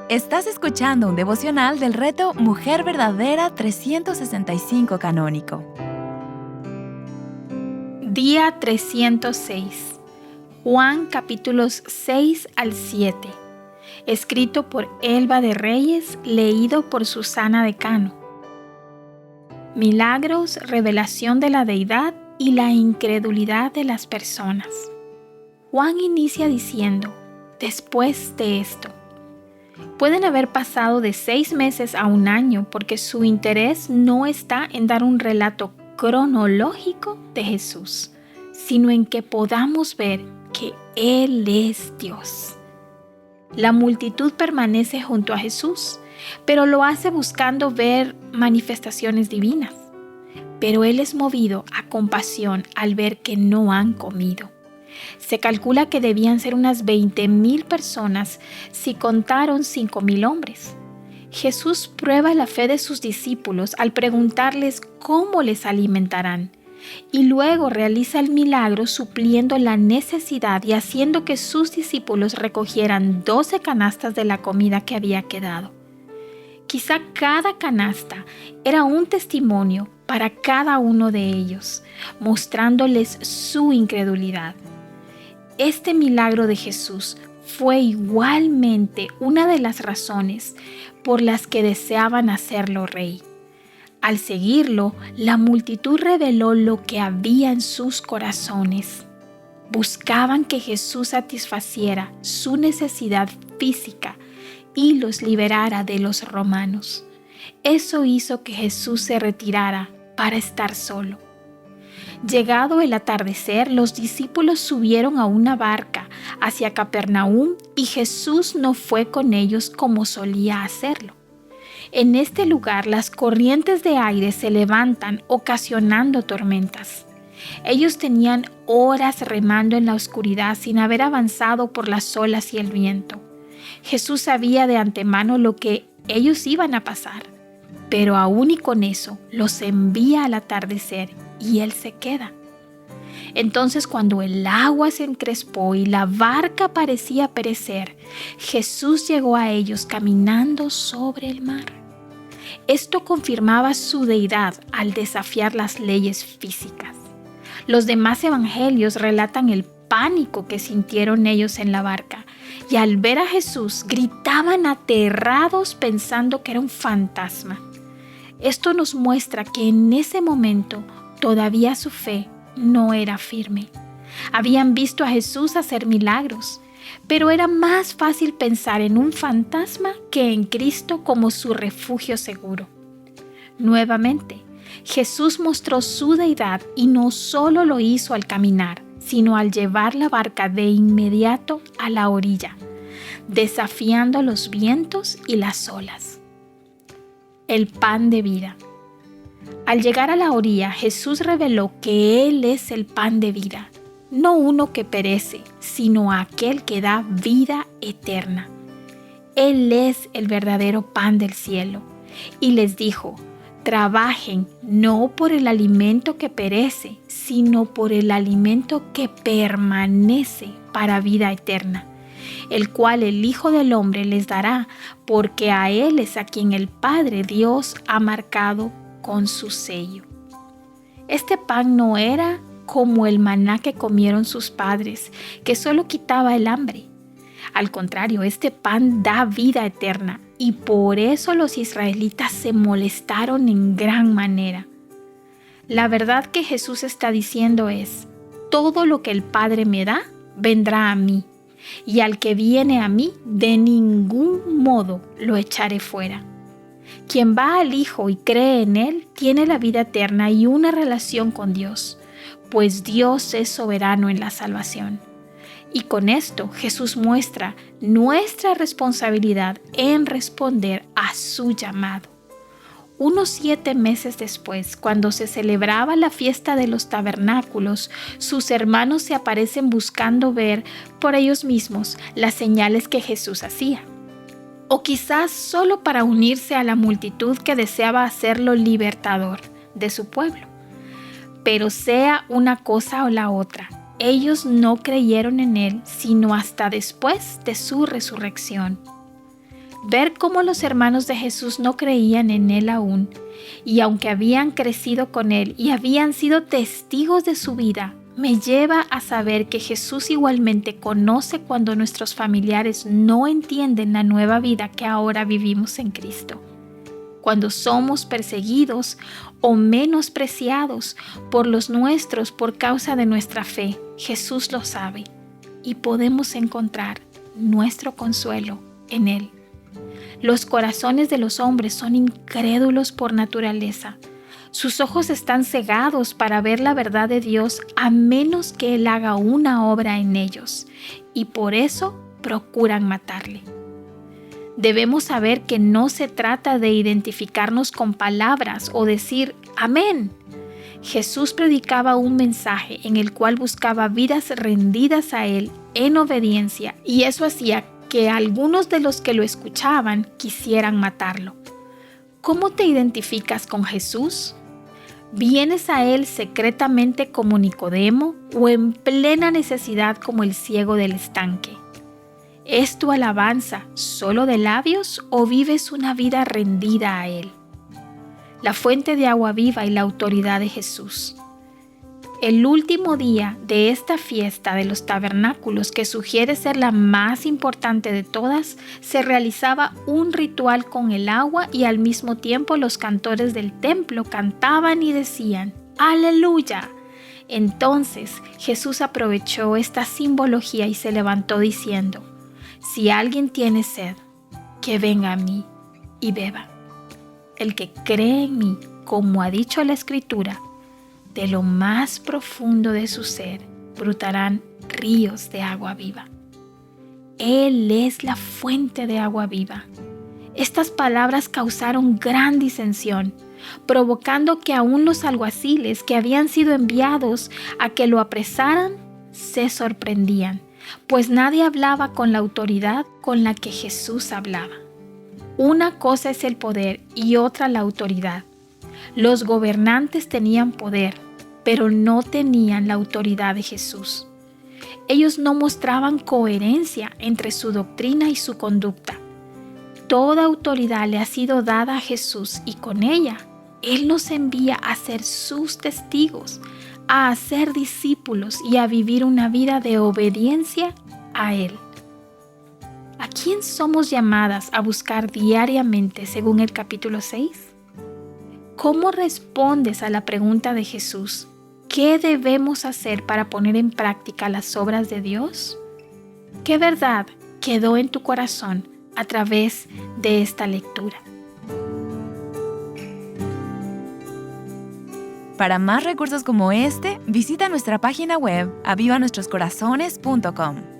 Estás escuchando un devocional del reto Mujer Verdadera 365 Canónico. Día 306. Juan capítulos 6 al 7. Escrito por Elba de Reyes, leído por Susana de Cano. Milagros, revelación de la deidad y la incredulidad de las personas. Juan inicia diciendo: después de esto. Pueden haber pasado de 6 meses a 1 año porque su interés no está en dar un relato cronológico de Jesús, sino en que podamos ver que Él es Dios. La multitud permanece junto a Jesús, pero lo hace buscando ver manifestaciones divinas. Pero Él es movido a compasión al ver que no han comido. Se calcula que debían ser unas 20,000 personas si contaron 5,000 hombres. Jesús prueba la fe de sus discípulos al preguntarles cómo les alimentarán, y luego realiza el milagro supliendo la necesidad y haciendo que sus discípulos recogieran 12 canastas de la comida que había quedado. Quizá cada canasta era un testimonio para cada uno de ellos, mostrándoles su incredulidad. Este milagro de Jesús fue igualmente una de las razones por las que deseaban hacerlo rey. Al seguirlo, la multitud reveló lo que había en sus corazones. Buscaban que Jesús satisfaciera su necesidad física y los liberara de los romanos. Eso hizo que Jesús se retirara para estar solo. Llegado el atardecer, los discípulos subieron a una barca hacia Capernaum y Jesús no fue con ellos como solía hacerlo. En este lugar las corrientes de aire se levantan ocasionando tormentas. Ellos tenían horas remando en la oscuridad sin haber avanzado por las olas y el viento. Jesús sabía de antemano lo que ellos iban a pasar, pero aún y con eso los envía al atardecer y Él se queda. Entonces, cuando el agua se encrespó y la barca parecía perecer, Jesús llegó a ellos caminando sobre el mar. Esto confirmaba su deidad al desafiar las leyes físicas. Los demás evangelios relatan el pánico que sintieron ellos en la barca, y al ver a Jesús gritaban aterrados pensando que era un fantasma. Esto nos muestra que en ese momento todavía su fe no era firme. Habían visto a Jesús hacer milagros, pero era más fácil pensar en un fantasma que en Cristo como su refugio seguro. Nuevamente, Jesús mostró su deidad y no solo lo hizo al caminar, sino al llevar la barca de inmediato a la orilla, desafiando los vientos y las olas. El pan de vida. Al llegar a la orilla, Jesús reveló que Él es el pan de vida, no uno que perece, sino aquel que da vida eterna. Él es el verdadero pan del cielo. Y les dijo: trabajen no por el alimento que perece, sino por el alimento que permanece para vida eterna, el cual el Hijo del Hombre les dará, porque a Él es a quien el Padre Dios ha marcado con su sello. Este pan no era como el maná que comieron sus padres, que solo quitaba el hambre. Al contrario, este pan da vida eterna, y por eso los israelitas se molestaron en gran manera. La verdad que Jesús está diciendo es: todo lo que el Padre me da, vendrá a mí, y al que viene a mí, de ningún modo lo echaré fuera. Quien va al Hijo y cree en Él, tiene la vida eterna y una relación con Dios, pues Dios es soberano en la salvación. Y con esto Jesús muestra nuestra responsabilidad en responder a su llamado. Unos 7 meses después, cuando se celebraba la fiesta de los tabernáculos, sus hermanos se aparecen buscando ver por ellos mismos las señales que Jesús hacía. O quizás solo para unirse a la multitud que deseaba hacerlo libertador de su pueblo. Pero sea una cosa o la otra, ellos no creyeron en Él sino hasta después de su resurrección. Ver cómo los hermanos de Jesús no creían en Él aún, y aunque habían crecido con Él y habían sido testigos de su vida, me lleva a saber que Jesús igualmente conoce cuando nuestros familiares no entienden la nueva vida que ahora vivimos en Cristo. Cuando somos perseguidos o menospreciados por los nuestros por causa de nuestra fe, Jesús lo sabe y podemos encontrar nuestro consuelo en Él. Los corazones de los hombres son incrédulos por naturaleza. Sus ojos están cegados para ver la verdad de Dios a menos que Él haga una obra en ellos, y por eso procuran matarle. Debemos saber que no se trata de identificarnos con palabras o decir amén. Jesús predicaba un mensaje en el cual buscaba vidas rendidas a Él en obediencia, y eso hacía que algunos de los que lo escuchaban quisieran matarlo. ¿Cómo te identificas con Jesús? ¿Vienes a Él secretamente como Nicodemo o en plena necesidad como el ciego del estanque? ¿Es tu alabanza solo de labios o vives una vida rendida a Él? La fuente de agua viva y la autoridad de Jesús. El último día de esta fiesta de los tabernáculos, que sugiere ser la más importante de todas, se realizaba un ritual con el agua y al mismo tiempo los cantores del templo cantaban y decían ¡Aleluya! Entonces Jesús aprovechó esta simbología y se levantó diciendo: si alguien tiene sed, que venga a mí y beba. El que cree en mí, como ha dicho la Escritura, de lo más profundo de su ser brotarán ríos de agua viva. Él es la fuente de agua viva. Estas palabras causaron gran disensión, provocando que aún los alguaciles que habían sido enviados a que lo apresaran se sorprendían, pues nadie hablaba con la autoridad con la que Jesús hablaba. Una cosa es el poder y otra la autoridad. Los gobernantes tenían poder, pero no tenían la autoridad de Jesús. Ellos no mostraban coherencia entre su doctrina y su conducta. Toda autoridad le ha sido dada a Jesús y con ella, Él nos envía a ser sus testigos, a ser discípulos y a vivir una vida de obediencia a Él. ¿A quién somos llamadas a buscar diariamente según el capítulo 6? ¿Cómo respondes a la pregunta de Jesús? ¿Qué debemos hacer para poner en práctica las obras de Dios? ¿Qué verdad quedó en tu corazón a través de esta lectura? Para más recursos como este, visita nuestra página web avivanuestroscorazones.com.